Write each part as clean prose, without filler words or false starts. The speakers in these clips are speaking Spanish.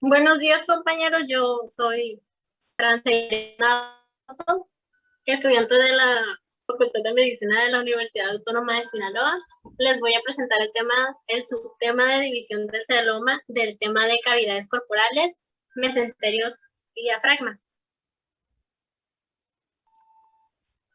Buenos días, compañeros. Yo soy Francina, estudiante de la Facultad de Medicina de la Universidad Autónoma de Sinaloa. Les voy a presentar el subtema de división del celoma del tema de cavidades corporales, mesenterios y diafragma.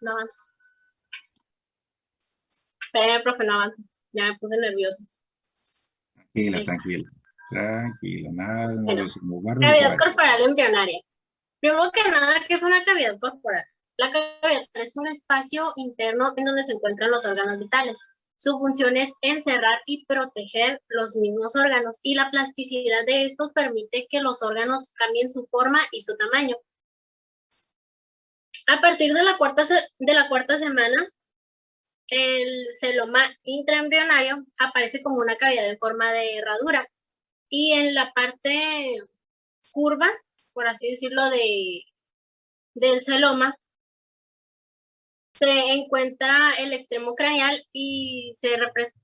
No avanza. Espera, profe, no avanza. Ya me puse nerviosa. Tranquila, nada, no Bueno, lo hacemos barro ni cavidad caballo. corporal embrionaria. Primero que nada, ¿qué es una cavidad corporal? La cavidad es un espacio interno en donde se encuentran los órganos vitales. Su función es encerrar y proteger los mismos órganos, y la plasticidad de estos permite que los órganos cambien su forma y su tamaño. A partir de la cuarta semana, el celoma intraembrionario aparece como una cavidad en forma de herradura, y en la parte curva, por así decirlo, del celoma, se encuentra el extremo craneal y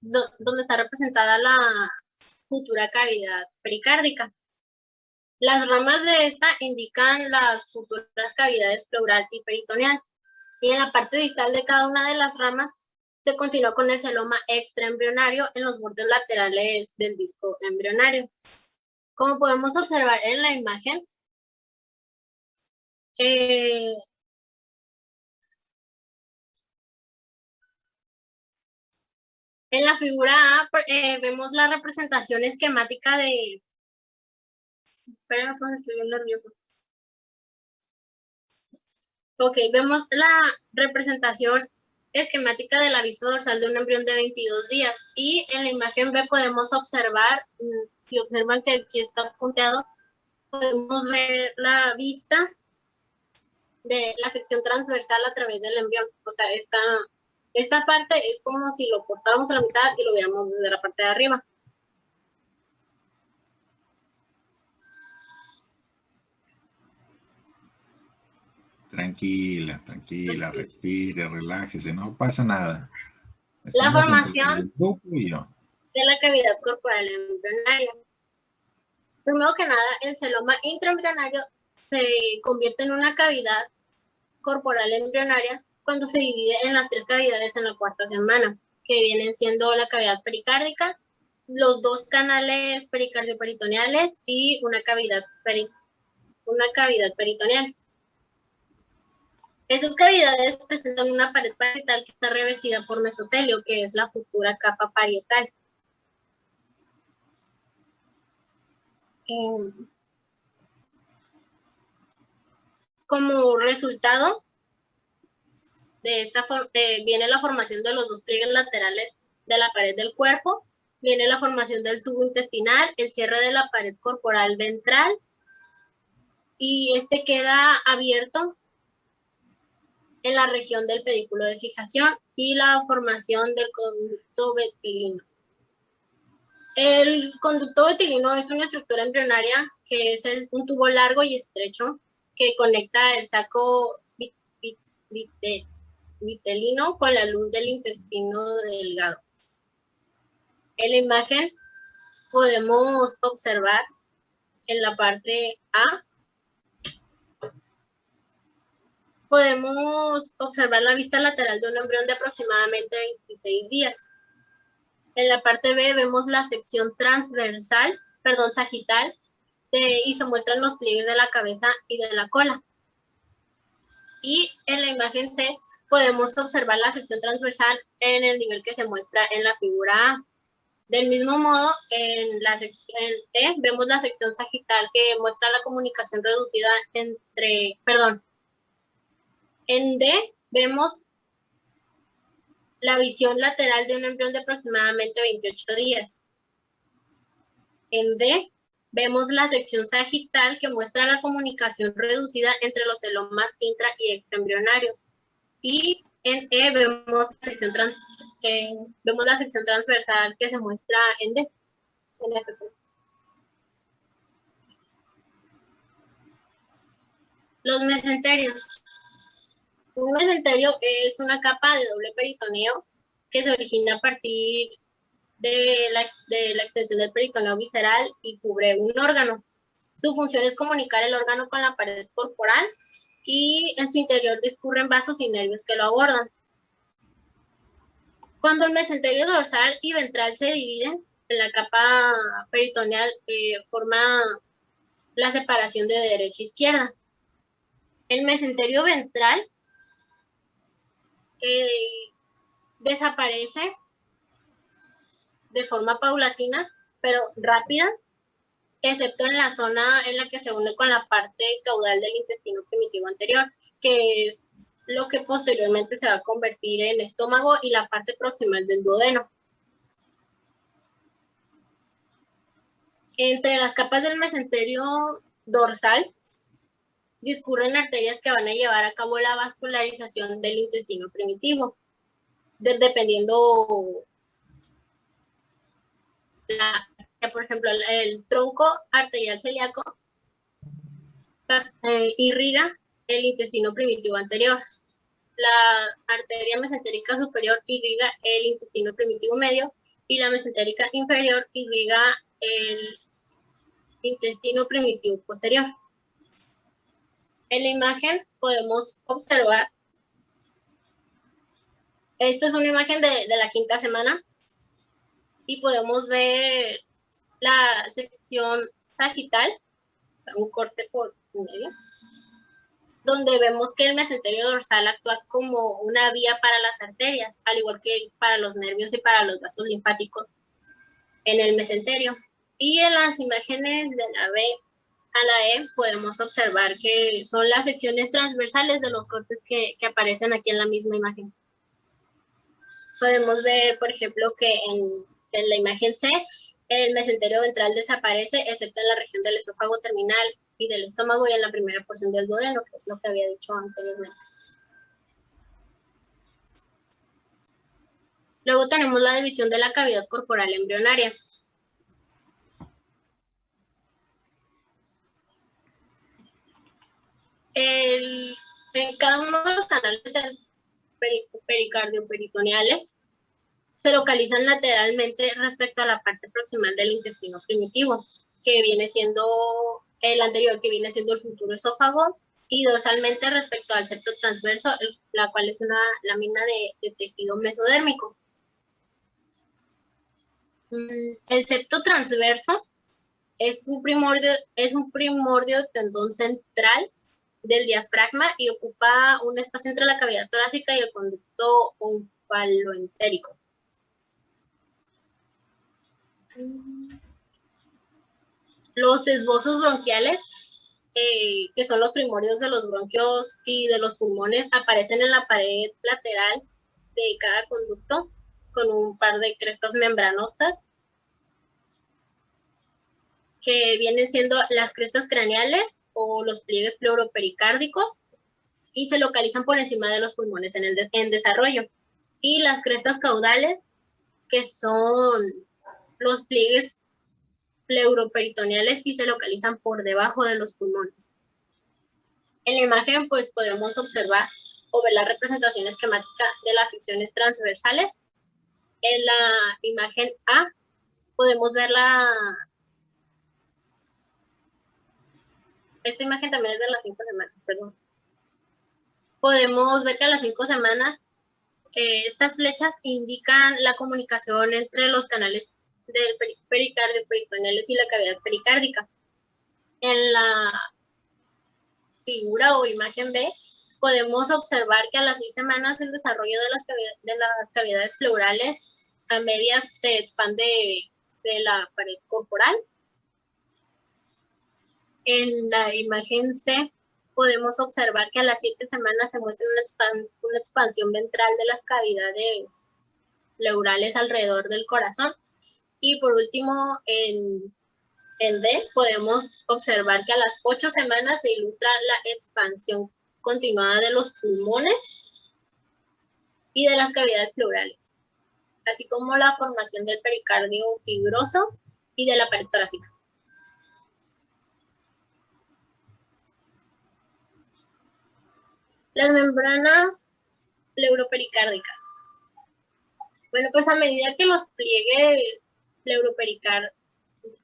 donde está representada la futura cavidad pericárdica. Las ramas de esta indican las futuras cavidades pleural y peritoneal, y en la parte distal de cada una de las ramas se continúa con el celoma extraembrionario en los bordes laterales del disco embrionario. Como podemos observar en la imagen, en la figura A vemos la representación esquemática de... Espera, estoy bien nervioso. Ok, vemos la representación esquemática de la vista dorsal de un embrión de 22 días. Y en la imagen B podemos observar, si observan que aquí está punteado, podemos ver la vista de la sección transversal a través del embrión. O sea, esta parte es como si lo cortáramos a la mitad y lo viéramos desde la parte de arriba. Tranquila, respire, relájese, no pasa nada. La Estamos entre formación el grupo y yo. de la cavidad corporal embrionaria. Primero que nada, el celoma intraembrionario se convierte en una cavidad corporal embrionaria cuando se divide en las 3 cavidades en la cuarta semana, que vienen siendo la cavidad pericárdica, los 2 canales pericardio-peritoneales y una cavidad peritoneal. Estas cavidades presentan una pared parietal que está revestida por mesotelio, que es la futura capa parietal. Como resultado de esta viene la formación de los 2 pliegues laterales de la pared del cuerpo, viene la formación del tubo intestinal, el cierre de la pared corporal ventral, y este queda abierto en la región del pedículo de fijación, y la formación del conducto betilino. El conducto betilino es una estructura embrionaria que es un tubo largo y estrecho que conecta el saco vitelino con la luz del intestino delgado. En la imagen podemos observar en la parte A, podemos observar la vista lateral de un embrión de aproximadamente 26 días. En la parte B vemos la sección sagital, y se muestran los pliegues de la cabeza y de la cola. Y en la imagen C podemos observar la sección transversal en el nivel que se muestra en la figura A. Del mismo modo, en E vemos la sección sagital que muestra la comunicación reducida en D vemos la visión lateral de un embrión de aproximadamente 28 días. En D vemos la sección sagital que muestra la comunicación reducida entre los celomas intra y extraembrionarios. Y en E vemos la sección transversal que se muestra en D. En este punto. Los mesenterios. Un mesenterio es una capa de doble peritoneo que se origina a partir de la extensión del peritoneo visceral y cubre un órgano. Su función es comunicar el órgano con la pared corporal y en su interior discurren vasos y nervios que lo abordan. Cuando el mesenterio dorsal y ventral se dividen, en la capa peritoneal forma la separación de derecha e izquierda. El mesenterio ventral desaparece de forma paulatina, pero rápida, excepto en la zona en la que se une con la parte caudal del intestino primitivo anterior, que es lo que posteriormente se va a convertir en estómago y la parte proximal del duodeno. Entre las capas del mesenterio dorsal discurren arterias que van a llevar a cabo la vascularización del intestino primitivo, dependiendo por ejemplo, el tronco arterial celíaco irriga el intestino primitivo anterior. La arteria mesentérica superior irriga el intestino primitivo medio y la mesentérica inferior irriga el intestino primitivo posterior. En la imagen podemos observar, esta es una imagen de la quinta semana y podemos ver la sección sagital, un corte por medio, donde vemos que el mesenterio dorsal actúa como una vía para las arterias, al igual que para los nervios y para los vasos linfáticos en el mesenterio. Y en las imágenes de la B a la E podemos observar que son las secciones transversales de los cortes que aparecen aquí en la misma imagen. Podemos ver, por ejemplo, que en la imagen C, el mesenterio ventral desaparece, excepto en la región del esófago terminal y del estómago y en la primera porción del duodeno, que es lo que había dicho anteriormente. Luego tenemos la división de la cavidad corporal embrionaria. En cada uno de los canales del pericardio peritoneales se localizan lateralmente respecto a la parte proximal del intestino primitivo, que viene siendo el anterior, que viene siendo el futuro esófago, y dorsalmente respecto al septo transverso, la cual es una lámina de tejido mesodérmico. El septo transverso es un primordio tendón central del diafragma y ocupa un espacio entre la cavidad torácica y el conducto onfaloentérico. Los esbozos bronquiales, que son los primordios de los bronquios y de los pulmones, aparecen en la pared lateral de cada conducto con un par de crestas membranosas, que vienen siendo las crestas craneales o los pliegues pleuropericárdicos y se localizan por encima de los pulmones en desarrollo. Y las crestas caudales, que son los pliegues pleuroperitoneales y se localizan por debajo de los pulmones. En la imagen pues podemos observar o ver la representación esquemática de las secciones transversales. En la imagen A podemos ver esta imagen también es de las 5 semanas, perdón. Podemos ver que a las 5 semanas estas flechas indican la comunicación entre los canales del pericardio peritoneales y la cavidad pericárdica. En la figura o imagen B podemos observar que a las 6 semanas el desarrollo de las cavidades pleurales a medias se expande de la pared corporal. En la imagen C podemos observar que a las 7 semanas se muestra una expansión ventral de las cavidades pleurales alrededor del corazón. Y por último, en D podemos observar que a las 8 semanas se ilustra la expansión continuada de los pulmones y de las cavidades pleurales, así como la formación del pericardio fibroso y de la pared torácica. Las membranas pleuropericárdicas. Bueno, pues a medida que los pliegues pleuropericardiales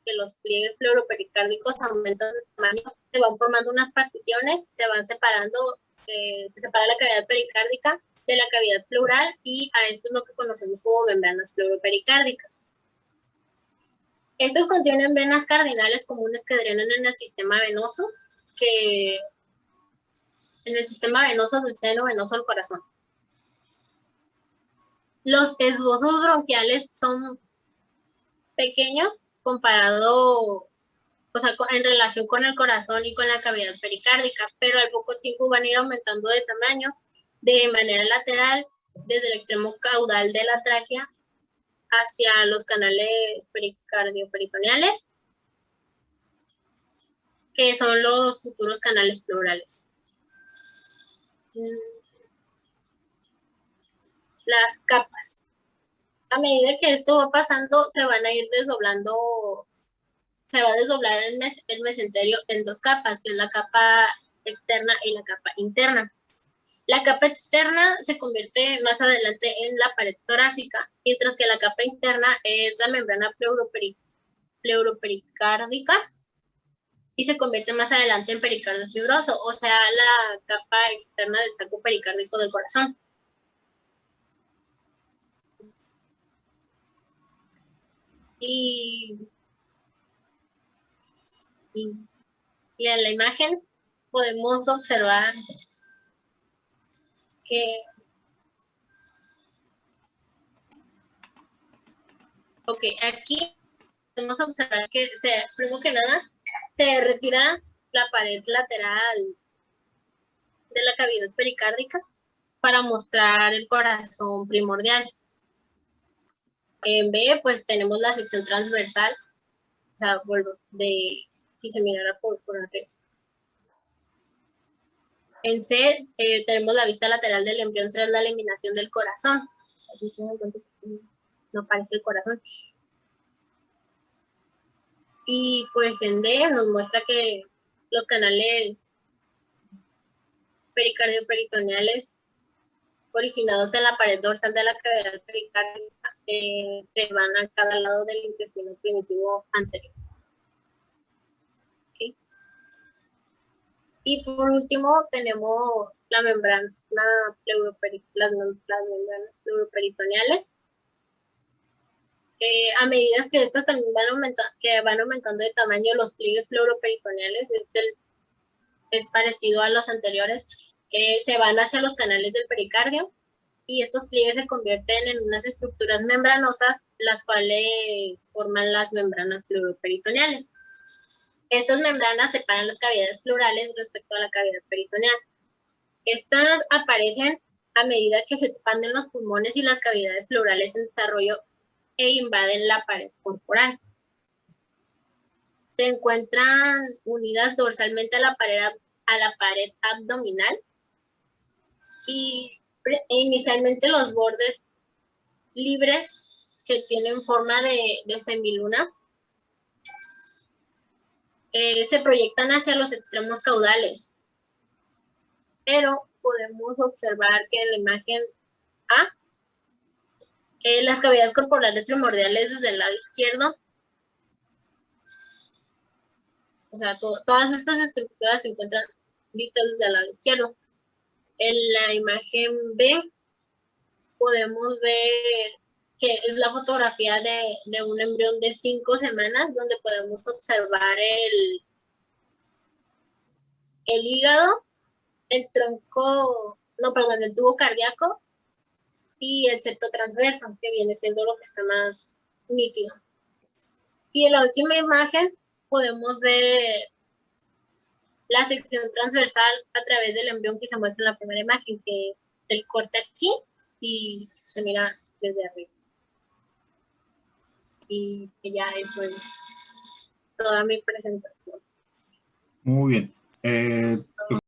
que los pliegues pleuropericárdicos aumentan de tamaño, se van formando unas particiones, se van separando, se separa la cavidad pericárdica de la cavidad pleural, y a esto es lo que conocemos como membranas pleuropericárdicas. Estas contienen venas cardinales comunes que drenan en el sistema venoso, del seno venoso del corazón. Los esbozos bronquiales son pequeños comparado, en relación con el corazón y con la cavidad pericárdica, pero al poco tiempo van a ir aumentando de tamaño de manera lateral desde el extremo caudal de la tráquea hacia los canales pericardioperitoneales, que son los futuros canales pleurales. Las capas. A medida que esto va pasando, se van a ir desdoblando, se va a desdoblar el mesenterio en dos capas, que es la capa externa y la capa interna. La capa externa se convierte más adelante en la pared torácica, mientras que la capa interna es la membrana pleuropericárdica y se convierte más adelante en pericardio fibroso, o sea, la capa externa del saco pericárdico del corazón. Y en la imagen podemos observar que aquí podemos observar que primero que nada se retira la pared lateral de la cavidad pericárdica para mostrar el corazón primordial. En B, pues tenemos la sección transversal, o sea, si se mirara por arriba. En C, tenemos la vista lateral del embrión tras la eliminación del corazón. O sea, así se dan cuenta que no aparece el corazón. Y pues en D nos muestra que los canales pericardioperitoneales originados en la pared dorsal de la cavidad pericárdica se van a cada lado del intestino primitivo anterior. ¿Okay? Y por último tenemos las membranas pleuroperitoneales. A medida que estas también van aumentando de tamaño, los pliegues pleuroperitoneales es parecido a los anteriores, se van hacia los canales del pericardio, y estos pliegues se convierten en unas estructuras membranosas, las cuales forman las membranas pleuroperitoneales. Estas membranas separan las cavidades pleurales respecto a la cavidad peritoneal. Estas aparecen a medida que se expanden los pulmones y las cavidades pleurales en desarrollo e invaden la pared corporal. Se encuentran unidas dorsalmente a la pared abdominal, y inicialmente los bordes libres que tienen forma de semiluna se proyectan hacia los extremos caudales, pero podemos observar que en la imagen A, las cavidades corporales primordiales desde el lado izquierdo, o sea, todas estas estructuras se encuentran vistas desde el lado izquierdo. En la imagen B podemos ver que es la fotografía de un embrión de 5 semanas, donde podemos observar el hígado, el tubo cardíaco y el septo transverso, que viene siendo lo que está más nítido. Y en la última imagen podemos ver la sección transversal a través del embrión que se muestra en la primera imagen, que es el corte aquí y se mira desde arriba. Y ya eso es toda mi presentación. Muy bien.